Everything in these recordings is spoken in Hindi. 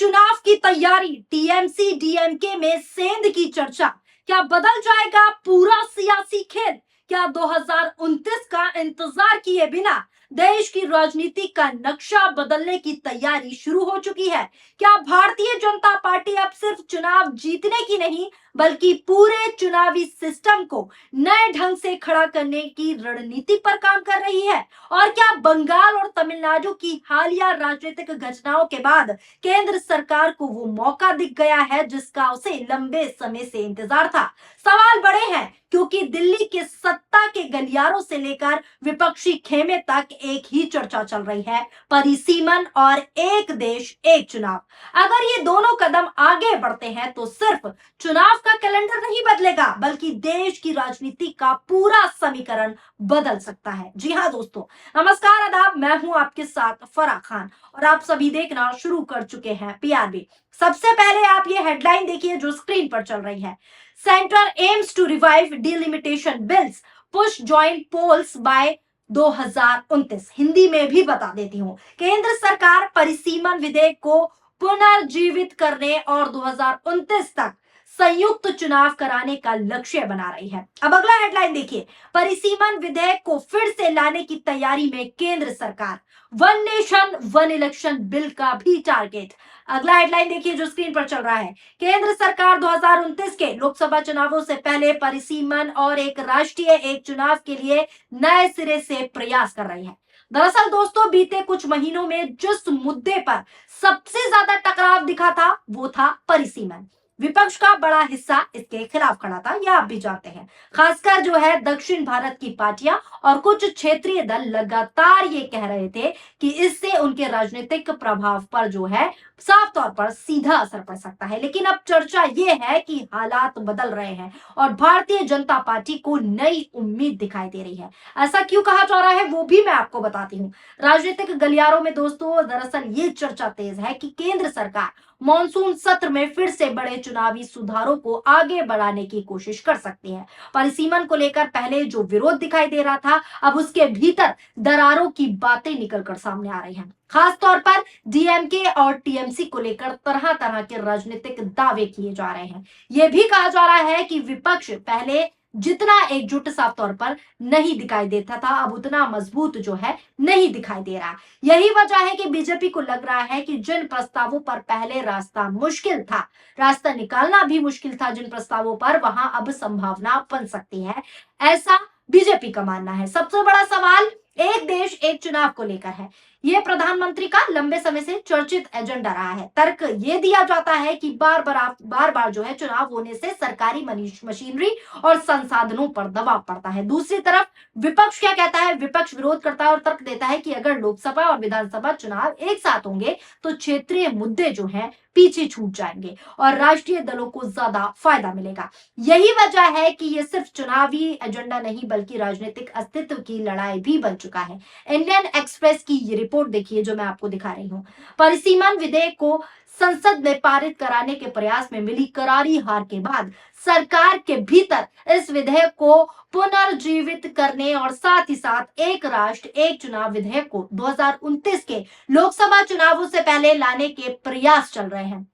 चुनाव की तैयारी, टीएमसी डीएमके में सेंध की चर्चा। क्या बदल जाएगा पूरा सियासी खेल? क्या 2029 का इंतजार किए बिना देश की राजनीति का नक्शा बदलने की तैयारी शुरू हो चुकी है? क्या भारतीय जनता पार्टी अब सिर्फ चुनाव जीतने की नहीं, बल्कि पूरे चुनावी सिस्टम को नए ढंग से खड़ा करने की रणनीति पर काम कर रही है? और क्या बंगाल और तमिलनाडु की हालिया राजनीतिक घटनाओं के बाद केंद्र सरकार को वो मौका दिख गया है जिसका उसे लंबे समय से इंतजार था? सवाल बड़े हैं क्योंकि दिल्ली के सत्ता के गलियारों से लेकर विपक्षी खेमे तक एक ही चर्चा चल रही है, परिसीमन और एक देश एक चुनाव। अगर ये दोनों कदम आगे बढ़ते हैं तो सिर्फ चुनाव का कैलेंडर नहीं बदलेगा, बल्कि देश की राजनीति का पूरा समीकरण बदल सकता है। जी हाँ दोस्तों, नमस्कार, आदाब, मैं हूं आपके साथ फराह खान और आप सभी देखना शुरू कर चुके हैं पीआरबी। सबसे पहले आप ये हेडलाइन देखिए जो स्क्रीन पर चल रही है। Centre aims to revive delimitation bills, push joint polls by 2029। Hindi में भी बता देती हूँ, केंद्र सरकार परिसीमन विधेयक को पुनर्जीवित करने और 2029 तक संयुक्त चुनाव कराने का लक्ष्य बना रही है। अब अगला हेडलाइन देखिए, परिसीमन विधेयक को फिर से लाने की तैयारी में केंद्र सरकार, one nation one election bill का भी टारगेट। अगला हेडलाइन देखिए जो स्क्रीन पर चल रहा है, केंद्र सरकार 2029 के लोकसभा चुनावों से पहले परिसीमन और एक राष्ट्रीय एक चुनाव के लिए नए सिरे से प्रयास कर रही है। दरअसल दोस्तों, बीते कुछ महीनों में जिस मुद्दे पर सबसे ज्यादा टकराव दिखा था वो था परिसीमन। विपक्ष का बड़ा हिस्सा इसके खिलाफ खड़ा था, यह आप भी जानते हैं। खासकर जो है दक्षिण भारत की पार्टियां और कुछ क्षेत्रीय दल लगातार ये कह रहे थे कि इससे उनके राजनीतिक प्रभाव पर जो है साफ तौर पर सीधा असर पड़ सकता है। लेकिन अब चर्चा ये है कि हालात बदल रहे हैं और भारतीय जनता पार्टी को नई उम्मीद दिखाई दे रही है। ऐसा क्यों कहा जा रहा है वो भी मैं आपको बताती हूँ। राजनीतिक गलियारों में दोस्तों दरअसल ये चर्चा तेज है कि केंद्र सरकार मॉनसून सत्र में फिर से बड़े चुनावी सुधारों को आगे बढ़ाने की कोशिश कर सकती है। परिसीमन को लेकर पहले जो विरोध दिखाई दे रहा था, अब उसके भीतर दरारों की बातें निकलकर सामने आ रही हैं। खास तौर पर डीएमके और टीएमसी को लेकर तरह तरह के राजनीतिक दावे किए जा रहे हैं। यह भी कहा जा रहा है कि विपक्ष पहले जितना एकजुट साफ तौर पर नहीं दिखाई देता था, अब उतना मजबूत जो है नहीं दिखाई दे रहा। यही वजह है कि बीजेपी को लग रहा है कि जिन प्रस्तावों पर पहले रास्ता निकालना भी मुश्किल था, जिन प्रस्तावों पर वहां अब संभावना बन सकती है, ऐसा बीजेपी का मानना है। सबसे बड़ा सवाल एक देश एक चुनाव को लेकर है। यह प्रधानमंत्री का लंबे समय से चर्चित एजेंडा रहा है। तर्क ये दिया जाता है कि बार बार जो है चुनाव होने से सरकारी मशीनरी और संसाधनों पर दबाव पड़ता है। दूसरी तरफ विपक्ष क्या कहता है? विपक्ष विरोध करता है और तर्क देता है कि अगर लोकसभा और विधानसभा चुनाव एक साथ होंगे तो क्षेत्रीय मुद्दे जो हैं पीछे छूट जाएंगे और राष्ट्रीय दलों को ज्यादा फायदा मिलेगा। यही वजह है कि ये सिर्फ चुनावी एजेंडा नहीं बल्कि राजनीतिक अस्तित्व की लड़ाई भी बन चुका है। इंडियन एक्सप्रेस की ये रिपोर्ट देखिए जो मैं आपको दिखा रही हूँ। परिसीमन विधेयक को संसद में पारित कराने के प्रयास में मिली करारी हार के बाद सरकार के भीतर इस विधेयक को पुनर्जीवित करने और साथ ही साथ एक राष्ट्र एक चुनाव विधेयक को 2029 के लोकसभा चुनावों से पहले लाने के प्रयास चल रहे हैं।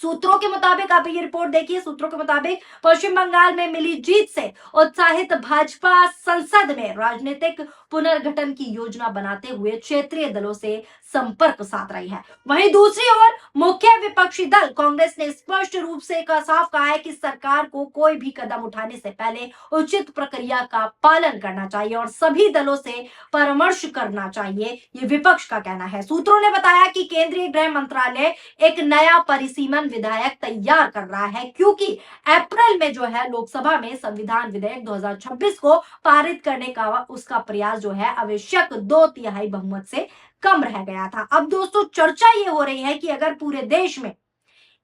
सूत्रों के मुताबिक आप ये रिपोर्ट देखिए, सूत्रों के मुताबिक पश्चिम बंगाल में मिली जीत से उत्साहित भाजपा संसद में राजनीतिक पुनर्गठन की योजना बनाते हुए क्षेत्रीय दलों से संपर्क साध रही है। वहीं दूसरी ओर मुख्य विपक्षी दल कांग्रेस ने स्पष्ट रूप से साफ कहा है कि सरकार को कोई भी कदम उठाने से पहले उचित प्रक्रिया का पालन करना चाहिए और सभी दलों से परामर्श करना चाहिए, ये विपक्ष का कहना है। सूत्रों ने बताया कि केंद्रीय गृह मंत्रालय एक नया परिसीमन विधेयक तैयार कर रहा है क्योंकि अप्रैल में जो है लोकसभा में संविधान विधेयक 2026 को पारित करने का उसका प्रयास जो है आवश्यक 2/3 बहुमत से कम रह गया था। अब दोस्तों चर्चा ये हो रही है कि अगर पूरे देश में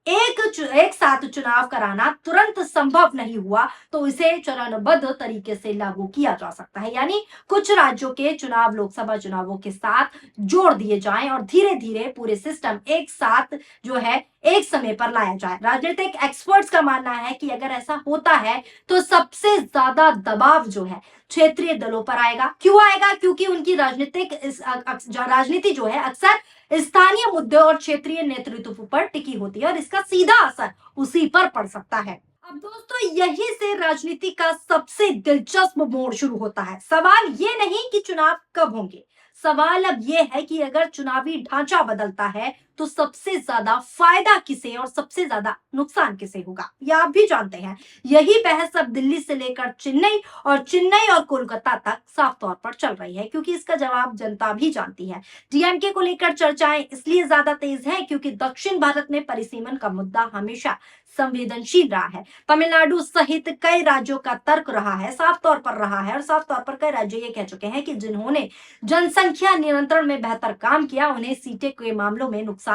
एक साथ चुनाव कराना तुरंत संभव नहीं हुआ तो इसे चरणबद्ध तरीके से लागू किया जा सकता है, यानी कुछ राज्यों के चुनाव लोकसभा चुनावों के साथ जोड़ दिए जाएं और धीरे धीरे पूरे सिस्टम एक साथ जो है एक समय पर लाया जाए। राजनीतिक एक्सपर्ट्स का मानना है कि अगर ऐसा होता है तो सबसे ज्यादा दबाव जो है क्षेत्रीय दलों पर आएगा। क्यों आएगा? क्योंकि उनकी राजनीति जो है अक्सर स्थानीय मुद्दे और क्षेत्रीय नेतृत्व पर टिकी होती है और इसका सीधा असर उसी पर पड़ सकता है। अब दोस्तों यहीं से राजनीति का सबसे दिलचस्प मोड़ शुरू होता है। सवाल ये नहीं कि चुनाव कब होंगे, सवाल अब ये है कि अगर चुनावी ढांचा बदलता है तो सबसे ज्यादा फायदा किसे और सबसे ज्यादा नुकसान किसे होगा, ये आप भी जानते हैं। यही बहस अब दिल्ली से लेकर चेन्नई और कोलकाता तक साफ तौर पर चल रही है, क्योंकि इसका जवाब जनता भी जानती है। डीएमके को लेकर चर्चाएं इसलिए ज्यादा तेज है क्योंकि दक्षिण भारत में परिसीमन का मुद्दा हमेशा संवेदनशील रहा है। तमिलनाडु सहित कई राज्यों का तर्क रहा है, साफ तौर पर रहा है, और साफ तौर पर कई राज्य ये कह चुके हैं कि जिन्होंने जनसंख्या नियंत्रण में बेहतर काम किया उन्हें सीटें के मामलों में नुकसान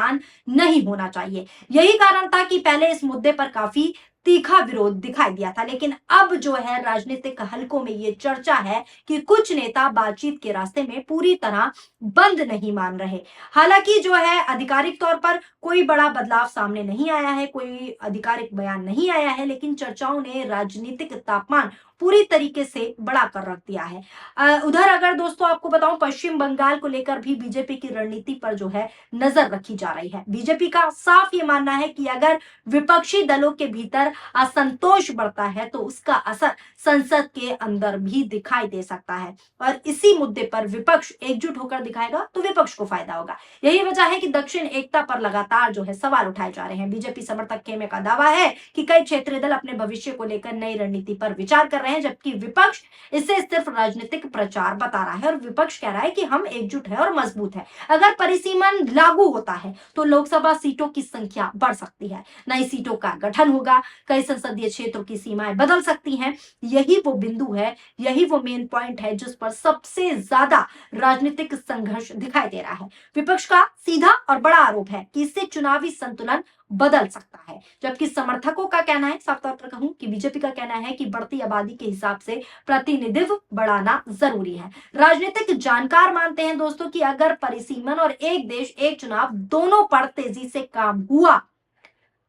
नहीं होना चाहिए। यही कारण था कि पहले इस मुद्दे पर काफी तीखा विरोध दिखाई दिया था, लेकिन अब जो है राजनीतिक हलकों में ये चर्चा है कि कुछ नेता बातचीत के रास्ते में पूरी तरह बंद नहीं मान रहे। हालांकि जो है आधिकारिक तौर पर कोई बड़ा बदलाव सामने नहीं आया है, कोई आधिकारिक बयान नहीं आया है, लेकिन चर्चाओं ने राजनीतिक तापमान पूरी तरीके से बढ़ा कर रख दिया है। उधर अगर दोस्तों आपको बताऊं, पश्चिम बंगाल को लेकर भी बीजेपी की रणनीति पर जो है नजर रखी जा रही है। बीजेपी का साफ ये मानना है कि अगर विपक्षी दलों के भीतर असंतोष बढ़ता है तो उसका असर संसद के अंदर भी दिखाई दे सकता है, और इसी मुद्दे पर विपक्ष एकजुट होकर दिखाएगा तो विपक्ष को फायदा होगा। यही वजह है कि दक्षिण एकता पर लगातार जो है सवाल उठाए जा रहे हैं। बीजेपी समर्थक खेमे का दावा है कि कई क्षेत्रीय दल अपने भविष्य को लेकर नई रणनीति पर विचार कर रहे हैं, जबकि विपक्ष इसे सिर्फ राजनीतिक प्रचार बता रहा है। और विपक्ष कह रहा है कि हम एकजुट है और मजबूत है। अगर परिसीमन लागू होता है तो लोकसभा सीटों की संख्या बढ़ सकती है, नई सीटों का गठन होगा, कई संसदीय क्षेत्रों की सीमाएं बदल सकती हैं। यही वो बिंदु है, यही वो मेन पॉइंट है जिस पर सबसे ज्यादा राजनीतिक संघर्ष दिखाई दे रहा है। विपक्ष का सीधा और बड़ा आरोप है कि इससे चुनावी संतुलन बदल सकता है, जबकि समर्थकों का कहना है, साफ तौर पर कहूं कि बीजेपी का कहना है कि बढ़ती आबादी के हिसाब से प्रतिनिधित्व बढ़ाना जरूरी है। राजनीतिक जानकार मानते हैं दोस्तों कि अगर परिसीमन और एक देश एक चुनाव दोनों पर तेजी से काम हुआ,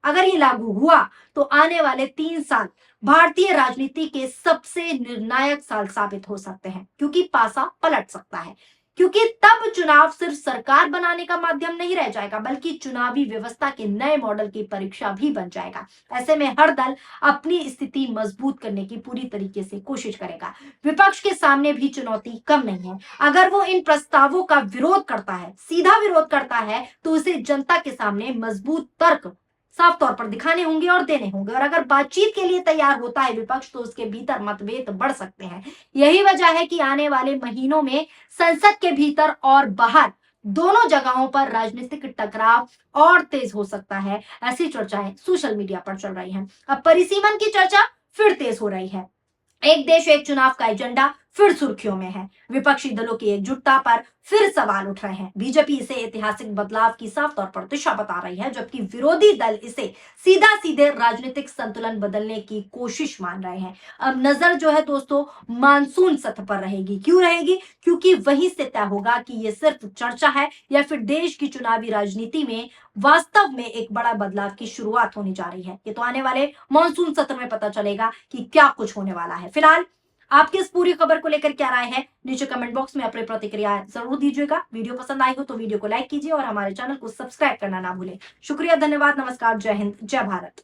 अगर ये लागू हुआ तो आने वाले 3 साल भारतीय राजनीति के सबसे निर्णायक साल साबित हो सकते हैं, क्योंकि पासा पलट सकता है। क्योंकि तब चुनाव सिर्फ सरकार बनाने का माध्यम नहीं रह जाएगा, बल्कि चुनावी व्यवस्था के नए मॉडल की परीक्षा भी बन जाएगा। ऐसे में हर दल अपनी स्थिति मजबूत करने की पूरी तरीके से कोशिश करेगा। विपक्ष के सामने भी चुनौती कम नहीं है। अगर वो इन प्रस्तावों का विरोध करता है, सीधा विरोध करता है, तो उसे जनता के सामने मजबूत तर्क साफ तौर पर दिखाने होंगे और देने होंगे। और अगर बातचीत के लिए तैयार होता है विपक्ष तो उसके भीतर मतभेद बढ़ सकते हैं। यही वजह है कि आने वाले महीनों में संसद के भीतर और बाहर दोनों जगहों पर राजनीतिक टकराव और तेज हो सकता है। ऐसी चर्चाएं सोशल मीडिया पर चल रही हैं। अब परिसीमन की चर्चा फिर तेज हो रही है। एक देश एक चुनाव का एजेंडा फिर सुर्खियों में है। विपक्षी दलों की एकजुटता पर फिर सवाल उठ रहे हैं। बीजेपी इसे ऐतिहासिक बदलाव की साफ तौर पर दिशा बता रही है, जबकि विरोधी दल इसे सीधा सीधे राजनीतिक संतुलन बदलने की कोशिश मान रहे हैं। अब नजर जो है दोस्तों मानसून सत्र पर रहेगी। क्यों रहेगी? क्योंकि वहीं से तय होगा कि ये सिर्फ चर्चा है या फिर देश की चुनावी राजनीति में वास्तव में एक बड़ा बदलाव की शुरुआत होने जा रही है। ये तो आने वाले मानसून सत्र में पता चलेगा कि क्या कुछ होने वाला है। फिलहाल आपकी इस पूरी खबर को लेकर क्या राय है, नीचे कमेंट बॉक्स में अपनी प्रतिक्रिया जरूर दीजिएगा। वीडियो पसंद आई हो तो वीडियो को लाइक कीजिए और हमारे चैनल को सब्सक्राइब करना ना भूलें। शुक्रिया, धन्यवाद, नमस्कार, जय हिंद, जय भारत।